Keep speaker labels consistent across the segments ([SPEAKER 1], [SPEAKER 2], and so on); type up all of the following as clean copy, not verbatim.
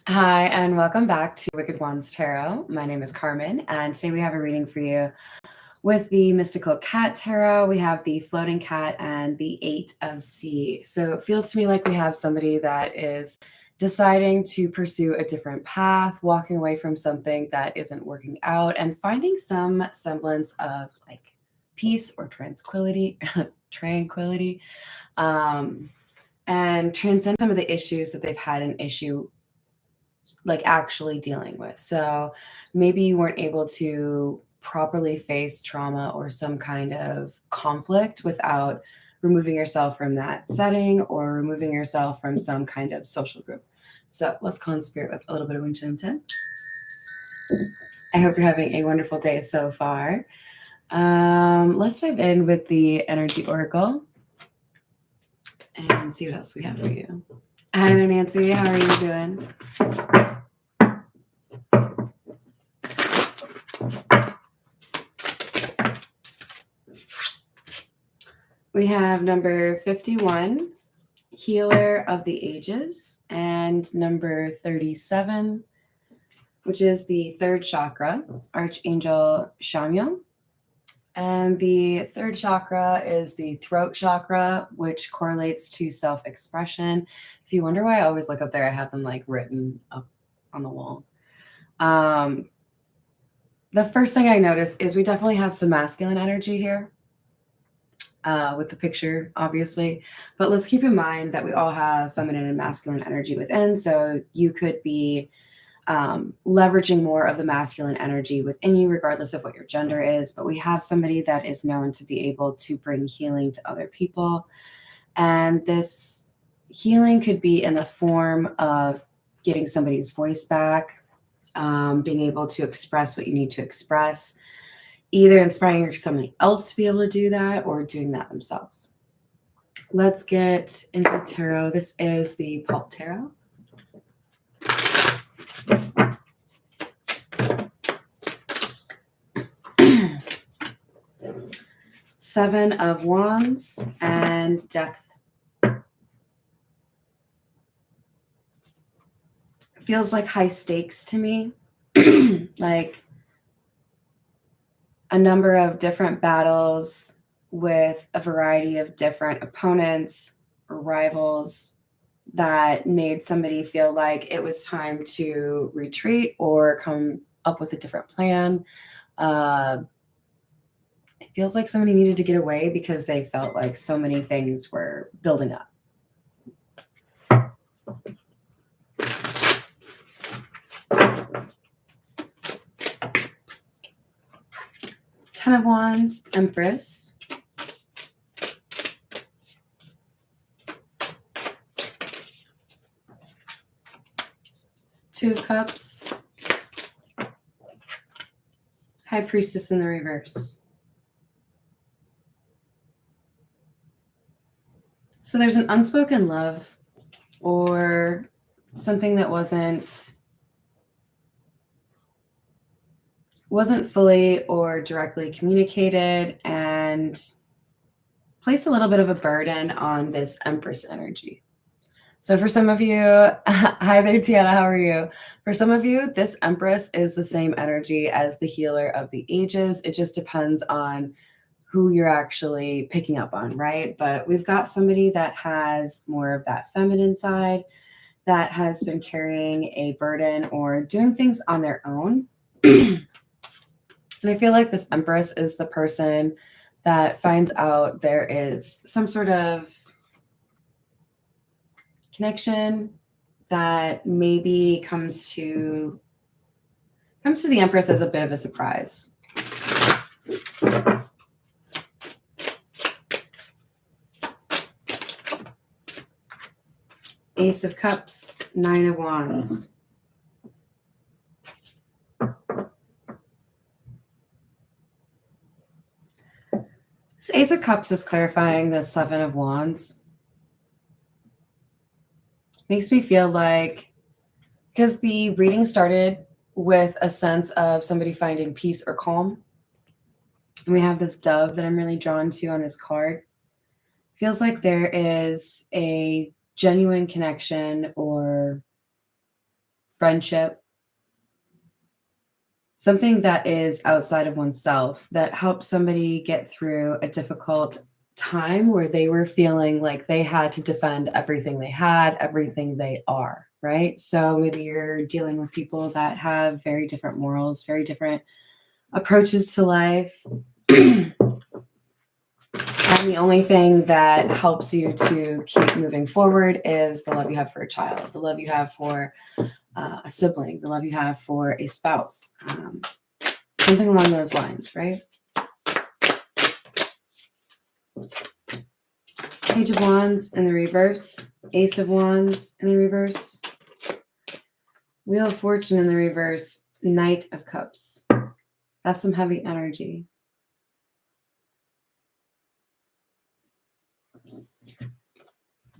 [SPEAKER 1] Hi, and welcome back to Wicked Ones Tarot. My name is Carmen, and today we have a reading for you with the Mystical Cat Tarot. We have the Floating Cat and the Eight of Sea. So it feels to me like we have somebody that is deciding to pursue a different path, walking away from something that isn't working out, and finding some semblance of like peace or tranquility, um, and transcend some of the issues that they've had an issue like actually dealing with. So maybe you weren't able to properly face trauma or some kind of conflict without removing yourself from that setting or removing yourself from some kind of social group. So let's call in spirit with a little bit of wind chime 10. I hope you're having a wonderful day so far. Let's dive in with the energy oracle and see what else we have for you. Hi there, Nancy. How are you doing? We have number 51, Healer of the Ages, and number 37, which is the third chakra, Archangel Shamiel. And the third chakra is the throat chakra, which correlates to self-expression. If you wonder why I always look up there, I have them like written up on the wall. The first thing I notice is we definitely have some masculine energy here. With the picture, obviously. But let's keep in mind that we all have feminine and masculine energy within. So you could be leveraging more of the masculine energy within you, regardless of what your gender is. But we have somebody that is known to be able to bring healing to other people. And this healing could be in the form of getting somebody's voice back, being able to express what you need to express, either inspiring somebody else to be able to do that or doing that themselves. Let's get into the tarot. This is the Pulp Tarot. Seven of Wands and Death. Feels like high stakes to me. Like a number of different battles with a variety of different opponents or rivals that made somebody feel like it was time to retreat or come up with a different plan. It feels like somebody needed to get away because they felt like so many things were building up. Ten of Wands, Empress. Two of Cups. High Priestess in the reverse. So there's an unspoken love or something that wasn't fully or directly communicated and placed a little bit of a burden on this Empress energy. So for some of you, hi there, Tiana, how are you? For some of you, this Empress is the same energy as the Healer of the Ages. It just depends on who you're actually picking up on, right? But we've got somebody that has more of that feminine side, that has been carrying a burden or doing things on their own. And I feel like this Empress is the person that finds out there is some sort of connection that maybe comes to the Empress as a bit of a surprise. Ace of Cups, Nine of Wands. This Ace of Cups is clarifying the Seven of Wands. Makes me feel like, because the reading started with a sense of somebody finding peace or calm. And we have this dove that I'm really drawn to on this card. Feels like there is a genuine connection or friendship, something that is outside of oneself that helps somebody get through a difficult time where they were feeling like they had to defend everything they had, everything they are, right? So maybe you're dealing with people that have very different morals, very different approaches to life. And the only thing that helps you to keep moving forward is the love you have for a child, the love you have for a sibling, the love you have for a spouse, something along those lines, right? Page of Wands in the reverse, Ace of Wands in the reverse, Wheel of Fortune in the reverse, Knight of Cups. That's some heavy energy.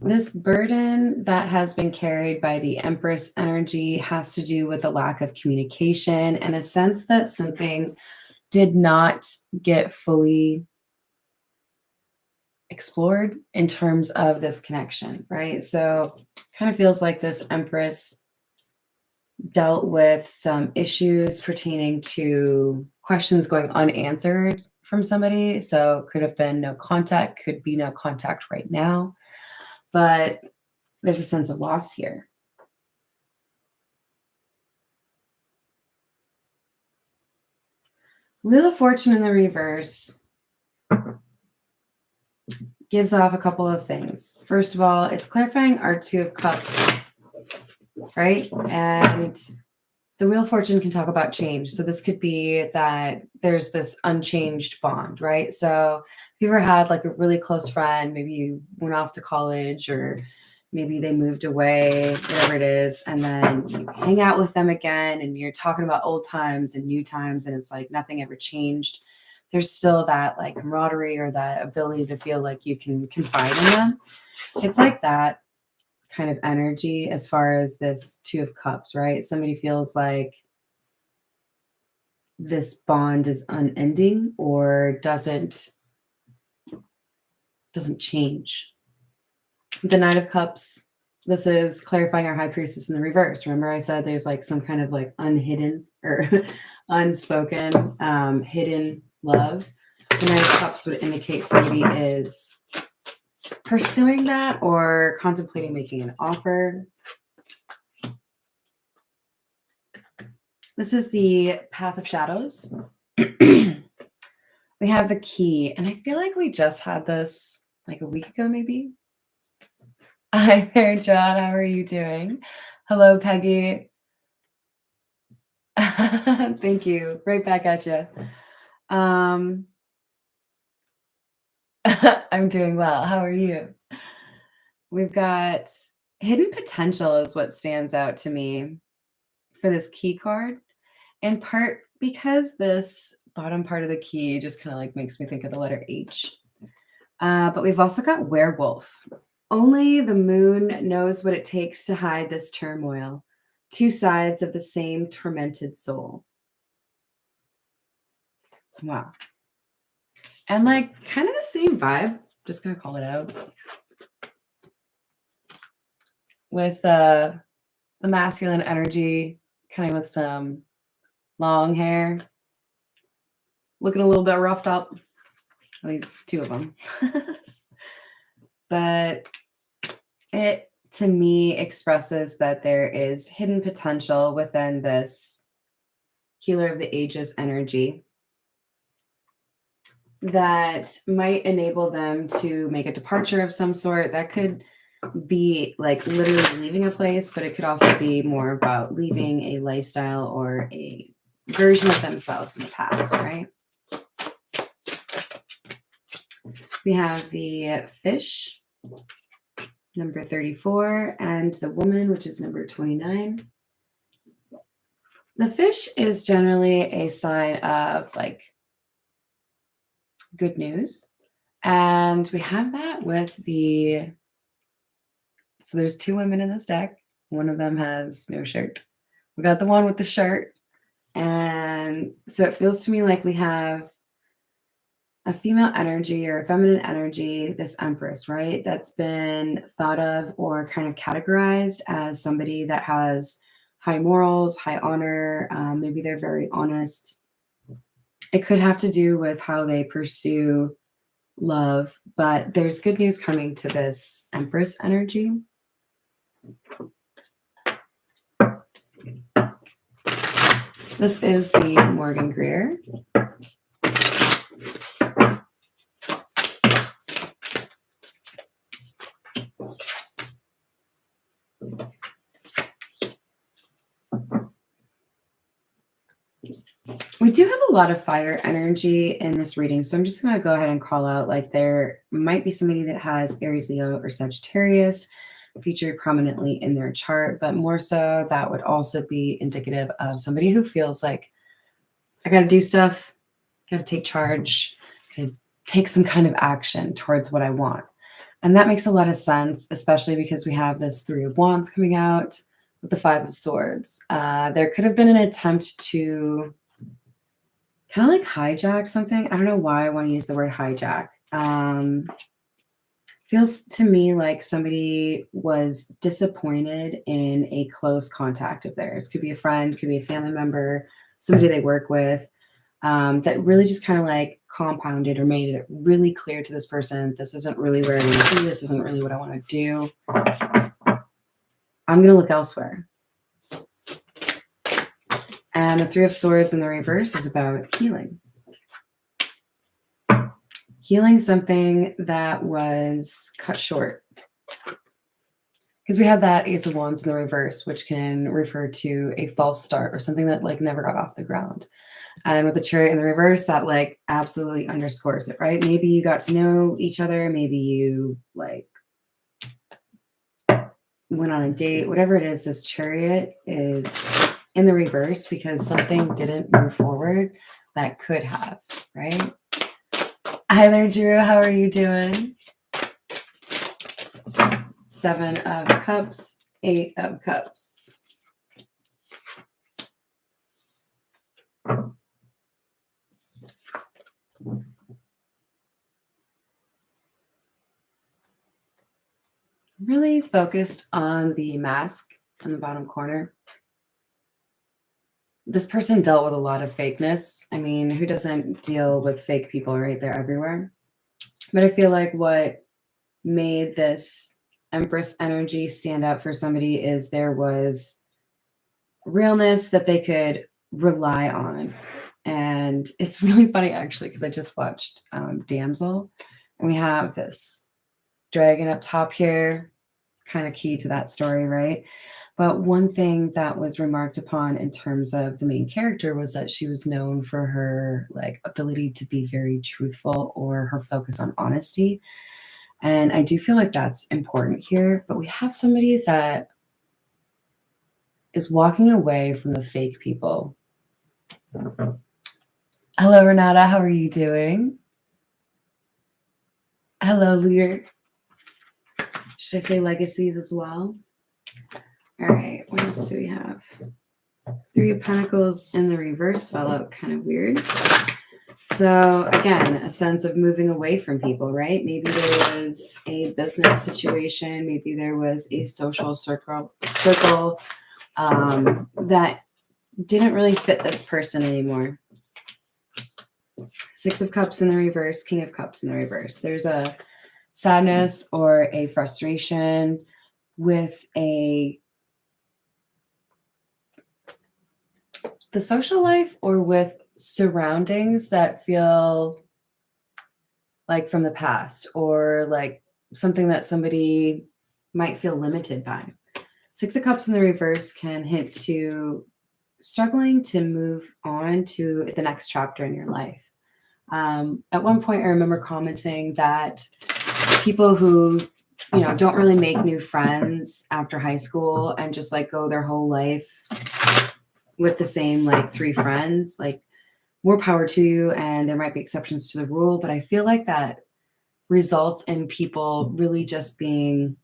[SPEAKER 1] This burden that has been carried by the Empress energy has to do with a lack of communication and a sense that something did not get fully explored in terms of this connection, right? So kind of feels like this Empress dealt with some issues pertaining to questions going unanswered from somebody. So could have been no contact, could be no contact right now, but there's a sense of loss here. Wheel of Fortune in the reverse gives off a couple of things. First of all, it's clarifying our Two of Cups, right? And the Wheel of Fortune can talk about change. So this could be that there's this unchanged bond, right? So if you ever had like a really close friend, maybe you went off to college or maybe they moved away, whatever it is, and then you hang out with them again and you're talking about old times and new times and it's like nothing ever changed. There's still that like camaraderie or that ability to feel like you can confide in them. It's like that kind of energy as far as this Two of Cups, right? Somebody feels like this bond is unending or doesn't change. The Knight of Cups, this is clarifying our High Priestess in the reverse. Remember I said there's like some kind of like unhidden or unspoken hidden love. The Knight of Cups would indicate somebody is pursuing that or contemplating making an offer. This is the Path of Shadows. We have the Key, and I feel like we just had this like a week ago, maybe. Hi there, John. How are you doing? Hello, Peggy. Thank you. Right back at you. I'm doing well. How are you? We've got hidden potential is what stands out to me for this Key card, in part because this bottom part of the key just kind of like makes me think of the letter H. But we've also got werewolf. Only the moon knows what it takes to hide this turmoil. Two sides of the same tormented soul. Wow. And like kind of the same vibe. Just gonna call it out. With the masculine energy, kind of with some long hair. Looking a little bit roughed up. At least two of them. But it, to me, expresses that there is hidden potential within this Healer of the Ages energy that might enable them to make a departure of some sort. That could be like literally leaving a place, but it could also be more about leaving a lifestyle or a version of themselves in the past, right? We have the Fish, number 34, and the Woman, which is number 29. The Fish is generally a sign of like good news. And we have that with the, so there's two women in this deck. One of them has no shirt. We got the one with the shirt. And so it feels to me like we have a female energy or a feminine energy, this Empress, right? That's been thought of or kind of categorized as somebody that has high morals, high honor. Maybe they're very honest. It could have to do with how they pursue love, but there's good news coming to this Empress energy. This is the Morgan Greer. We do have a lot of fire energy in this reading, so I'm just going to go ahead and call out, like, there might be somebody that has Aries, Leo, or Sagittarius featured prominently in their chart, but more so that would also be indicative of somebody who feels like, I got to do stuff, got to take charge, got to take some kind of action towards what I want. And that makes a lot of sense, especially because we have this Three of Wands coming out with the Five of Swords. There could have been an attempt to kind of like hijack something. I don't know why I want to use the word hijack. Feels to me like somebody was disappointed in a close contact of theirs. Could be a friend, could be a family member, somebody they work with, that really just kind of like compounded or made it really clear to this person, this isn't really where I want to be. This isn't really what I want to do. I'm going to look elsewhere. And the Three of Swords in the reverse is about healing. Healing something that was cut short. Because we have that Ace of Wands in the reverse, which can refer to a false start or something that like never got off the ground. And with the Chariot in the reverse, that like absolutely underscores it, right? Maybe you got to know each other. Maybe you like went on a date, whatever it is. This Chariot is in the reverse because something didn't move forward that could have, right? Hi there, Drew. How are you doing? Seven of Cups, Eight of Cups. Really focused on the mask in the bottom corner. This person dealt with a lot of fakeness. I mean, who doesn't deal with fake people, right? They're everywhere. But I feel like what made this Empress energy stand out for somebody is there was realness that they could rely on. And it's really funny, actually, because I just watched Damsel. And we have this dragon up top here, kind of key to that story, right? But one thing that was remarked upon in terms of the main character was that she was known for her like ability to be very truthful or her focus on honesty. And I do feel like that's important here, but we have somebody that is walking away from the fake people. Hello, Renata. How are you doing? Hello, Lear. Should I say legacies as well? All right, what else do we have? Three of Pentacles in the reverse fell out kind of weird. So again, a sense of moving away from people, right? Maybe there was a business situation. Maybe there was a social circle that didn't really fit this person anymore. Six of Cups in the reverse, King of Cups in the reverse. There's a sadness or a frustration with the social life or with surroundings that feel like from the past or like something that somebody might feel limited by. Six of Cups in the reverse can hint to struggling to move on to the next chapter in your life. At one point, I remember commenting that people who, you know, don't really make new friends after high school and just like go their whole life with the same like three friends, like more power to you. And there might be exceptions to the rule, but I feel like that results in people really just being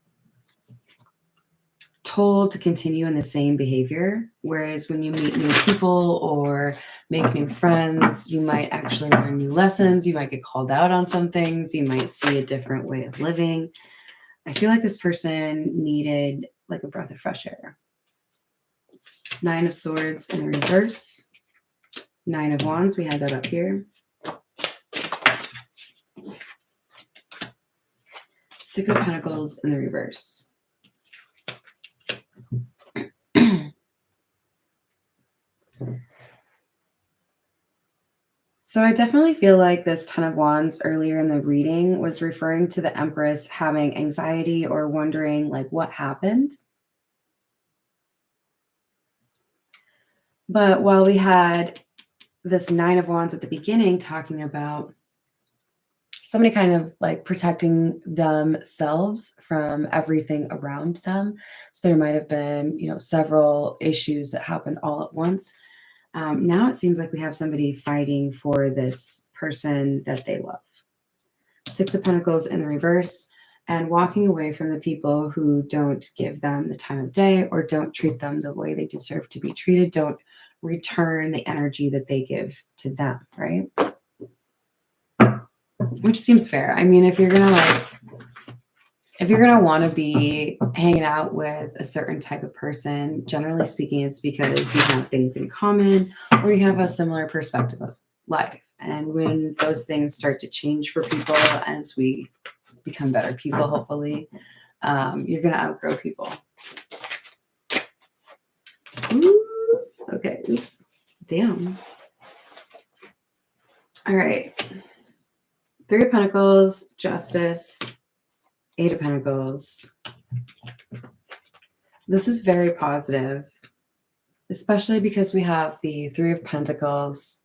[SPEAKER 1] told to continue in the same behavior. Whereas when you meet new people or make new friends, you might actually learn new lessons. You might get called out on some things. You might see a different way of living. I feel like this person needed like a breath of fresh air. Nine of Swords in the reverse. Nine of Wands, we have that up here. Six of Pentacles in the reverse. So I definitely feel like this Ten of Wands earlier in the reading was referring to the Empress having anxiety or wondering like what happened. But while we had this Nine of Wands at the beginning talking about somebody kind of like protecting themselves from everything around them. So there might have been, several issues that happened all at once. Now it seems like we have somebody fighting for this person that they love. Six of Pentacles in the reverse, and walking away from the people who don't give them the time of day or don't treat them the way they deserve to be treated, don't return the energy that they give to them, right? Which seems fair. I mean, if you're gonna want to be hanging out with a certain type of person, generally speaking, it's because you have things in common or you have a similar perspective of life. And when those things start to change for people as we become better people, hopefully, you're gonna outgrow people. Ooh, okay, oops, damn. All right. Three of Pentacles, Justice, Eight of Pentacles. This is very positive, especially because we have the Three of Pentacles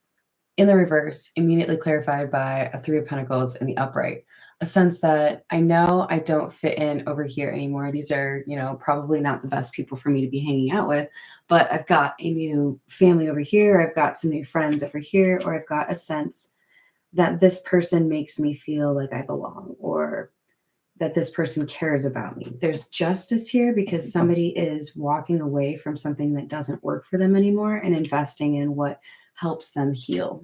[SPEAKER 1] in the reverse, immediately clarified by a Three of Pentacles in the upright. A sense that I know I don't fit in over here anymore. These are, probably not the best people for me to be hanging out with, but I've got a new family over here. I've got some new friends over here, or I've got a sense that this person makes me feel like I belong, or that this person cares about me. There's justice here because somebody is walking away from something that doesn't work for them anymore and investing in what helps them heal.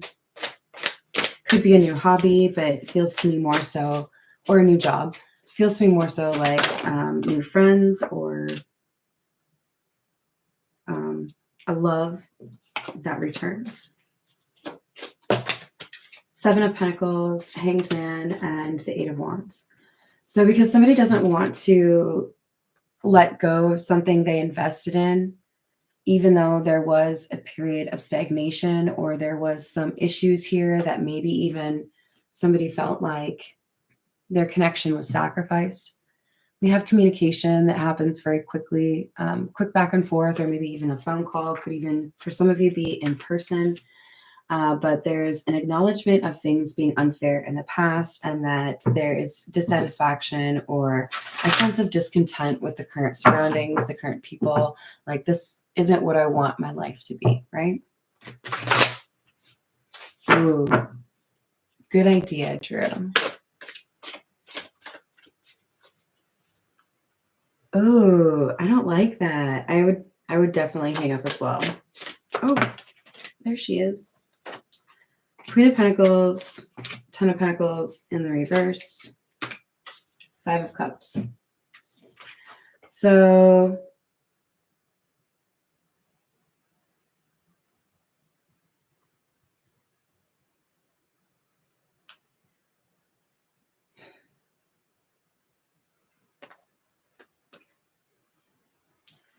[SPEAKER 1] Could be a new hobby, but it feels to me more so, or a new job. Feels to me more so like new friends or a love that returns. Seven of Pentacles, Hanged Man, and the Eight of Wands. So because somebody doesn't want to let go of something they invested in, even though there was a period of stagnation or there was some issues here that maybe even somebody felt like their connection was sacrificed. We have communication that happens very quickly, quick back and forth, or maybe even a phone call, could even, for some of you, be in person. But there's an acknowledgement of things being unfair in the past and that there is dissatisfaction or a sense of discontent with the current surroundings, the current people. Like, this isn't what I want my life to be, right? Ooh, good idea, Drew. Ooh, I don't like that. I would definitely hang up as well. Oh, there she is. Queen of Pentacles, Ten of Pentacles in the reverse, Five of Cups. So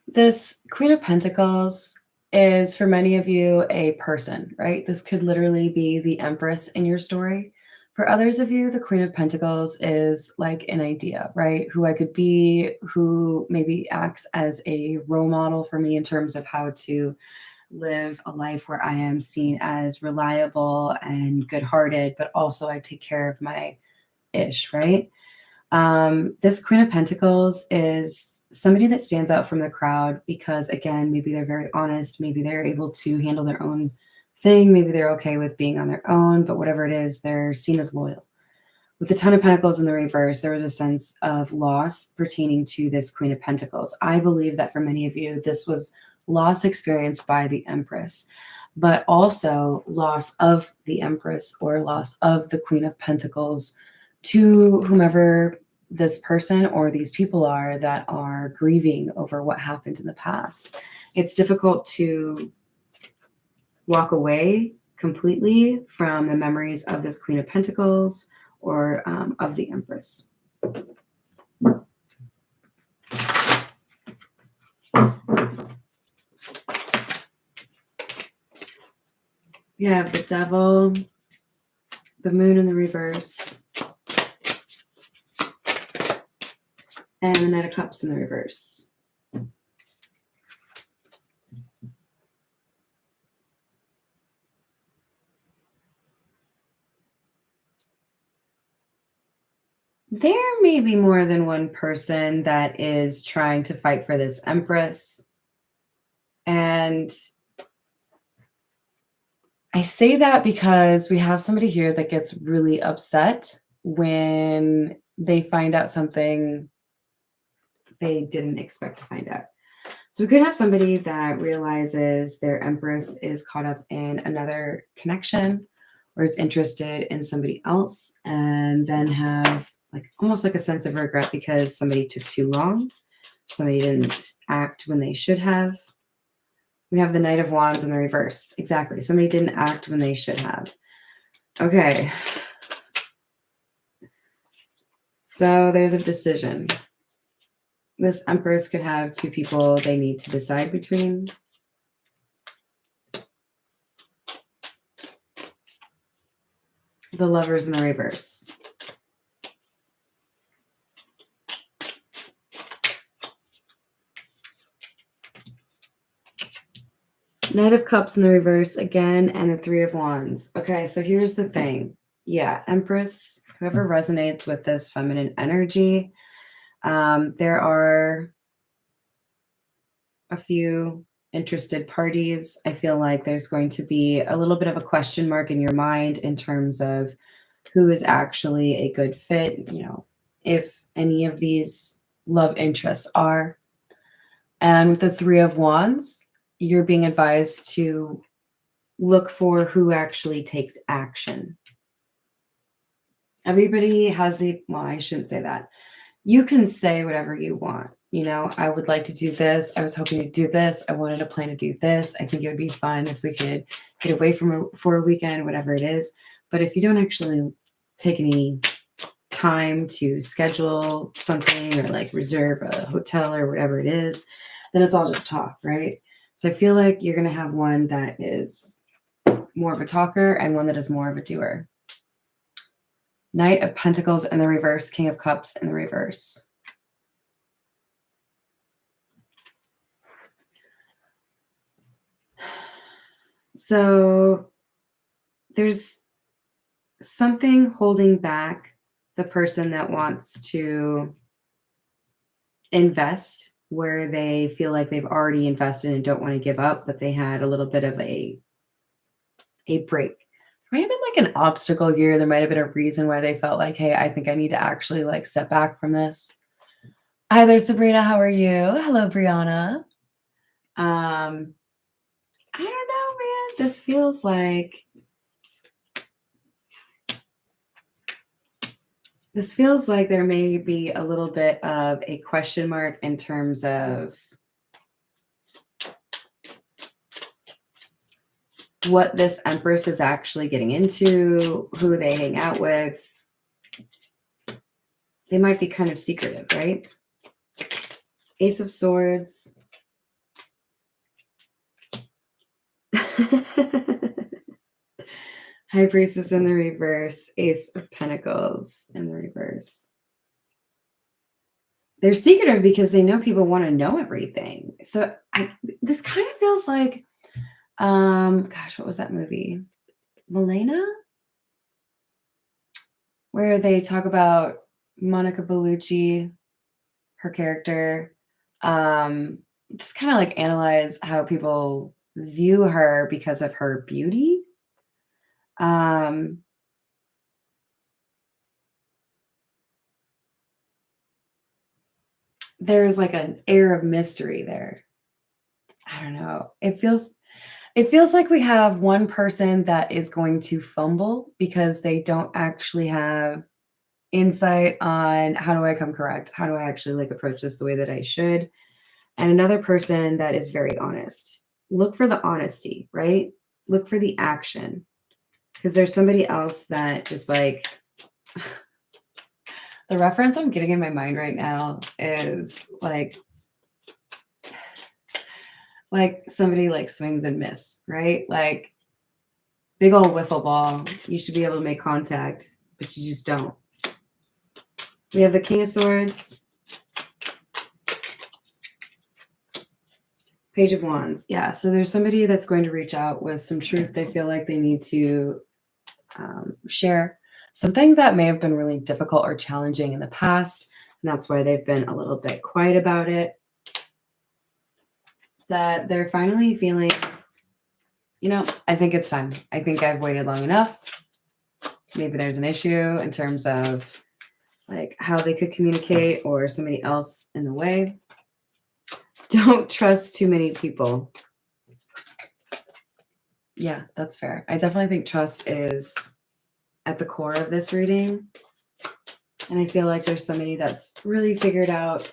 [SPEAKER 1] this Queen of Pentacles is, for many of you, a person, right? This could literally be the Empress in your story. For others of you, the Queen of Pentacles is like an idea, right? Who I could be, who maybe acts as a role model for me in terms of how to live a life where I am seen as reliable and good-hearted, but also I take care of my ish, right? This Queen of Pentacles is somebody that stands out from the crowd because, again, maybe they're very honest, maybe they're able to handle their own thing, maybe they're okay with being on their own, but whatever it is, they're seen as loyal. With the Ten of Pentacles in the reverse, there was a sense of loss pertaining to this Queen of Pentacles. I believe that for many of you, this was loss experienced by the Empress, but also loss of the Empress or loss of the Queen of Pentacles to whomever this person or these people are that are grieving over what happened in the past. It's difficult to walk away completely from the memories of this Queen of Pentacles or of the Empress. We have the Devil, the Moon in the reverse, and the Knight of Cups in the reverse. There may be more than one person that is trying to fight for this Empress. And I say that because we have somebody here that gets really upset when they find out something they didn't expect to find out. So we could have somebody that realizes their Empress is caught up in another connection or is interested in somebody else, and then have like almost like a sense of regret because somebody took too long. Somebody didn't act when they should have. We have the Knight of Wands in the reverse. Exactly. Somebody didn't act when they should have. Okay. So there's a decision. This Empress could have two people they need to decide between. The Lovers in the reverse. Knight of Cups in the reverse again, and the Three of Wands. Okay, so here's the thing. Yeah, Empress, whoever resonates with this feminine energy, there are a few interested parties. I feel like there's going to be a little bit of a question mark in your mind in terms of who is actually a good fit, you know, if any of these love interests are. And with the Three of Wands, you're being advised to look for who actually takes action. Everybody has well, I shouldn't say that. You can say whatever you want. You know, I would like to do this. I was hoping to do this. I wanted to plan to do this. I think it would be fun if we could get away for a weekend, whatever it is. But if you don't actually take any time to schedule something or like reserve a hotel or whatever it is, then it's all just talk, right? So I feel like you're going to have one that is more of a talker and one that is more of a doer. Knight of Pentacles in the reverse, King of Cups in the reverse. So there's something holding back the person that wants to invest where they feel like they've already invested and don't want to give up, but they had a little bit of a break. Might have been like an obstacle here. There might have been a reason why they felt like, hey, I think I need to actually like step back from this. Hi there, Sabrina. How are you? Hello, Brianna. I don't know, man. This feels like there may be a little bit of a question mark in terms of what this Empress is actually getting into, who they hang out with. They might be kind of secretive, right? Ace of Swords. High Priestess in the reverse. Ace of Pentacles in the reverse. They're secretive because they know people want to know everything. So this kind of feels like, gosh, what was that movie? Milena? Where they talk about Monica Bellucci, her character, just kind of like analyze how people view her because of her beauty. There's like an air of mystery there. I don't know. It feels like we have one person that is going to fumble because they don't actually have insight on how do I come correct? How do I actually like approach this the way that I should? and another person that is very honest. Look for the honesty, right? Look for the action, because there's somebody else that just like, the reference I'm getting in my mind right now is like somebody like swings and miss, right? Like big old wiffle ball. You should be able to make contact, but you just don't. We have the King of Swords, Page of Wands. Yeah, so there's somebody that's going to reach out with some truth they feel like they need to share. Something that may have been really difficult or challenging in the past, and that's why they've been a little bit quiet about it. That they're finally feeling, you know, I think it's time. I think I've waited long enough. Maybe there's an issue in terms of like how they could communicate or somebody else in the way. Don't trust too many people. Yeah, that's fair. I definitely think trust is at the core of this reading. And I feel like there's somebody that's really figured out,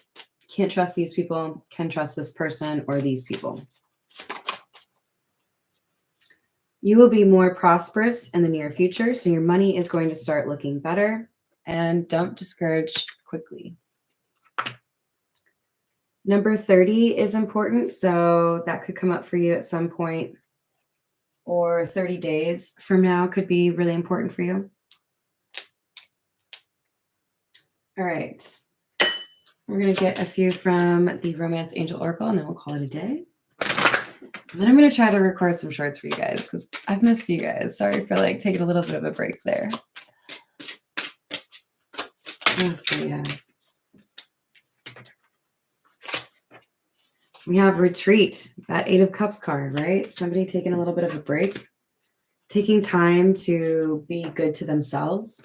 [SPEAKER 1] can't trust these people, can trust this person or these people. You will be more prosperous in the near future, so your money is going to start looking better, and don't discourage quickly. Number 30 is important, so that could come up for you at some point, or 30 days from now could be really important for you. All right. We're going to get a few from the Romance Angel Oracle, and then we'll call it a day. And then I'm going to try to record some shorts for you guys because I've missed you guys. Sorry for like taking a little bit of a break there. So yeah. We have retreat, that 8 of Cups card, right? Somebody taking a little bit of a break, taking time to be good to themselves,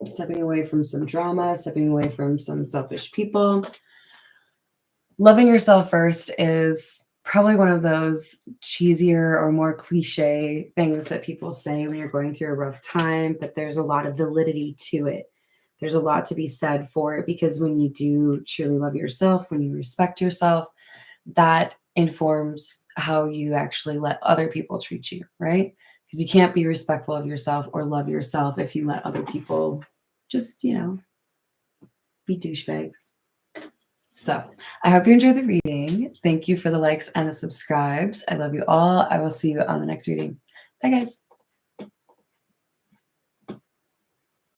[SPEAKER 1] stepping away from some drama, stepping away from some selfish people. Loving yourself first is probably one of those cheesier or more cliche things that people say when you're going through a rough time, but there's a lot of validity to it. There's a lot to be said for it, because when you do truly love yourself, when you respect yourself, that informs how you actually let other people treat you, right? Because you can't be respectful of yourself or love yourself if you let other people just, you know, be douchebags. So I hope you enjoyed the reading. Thank you for the likes and the subscribes. I love you all. I will see you on the next reading. Bye, guys.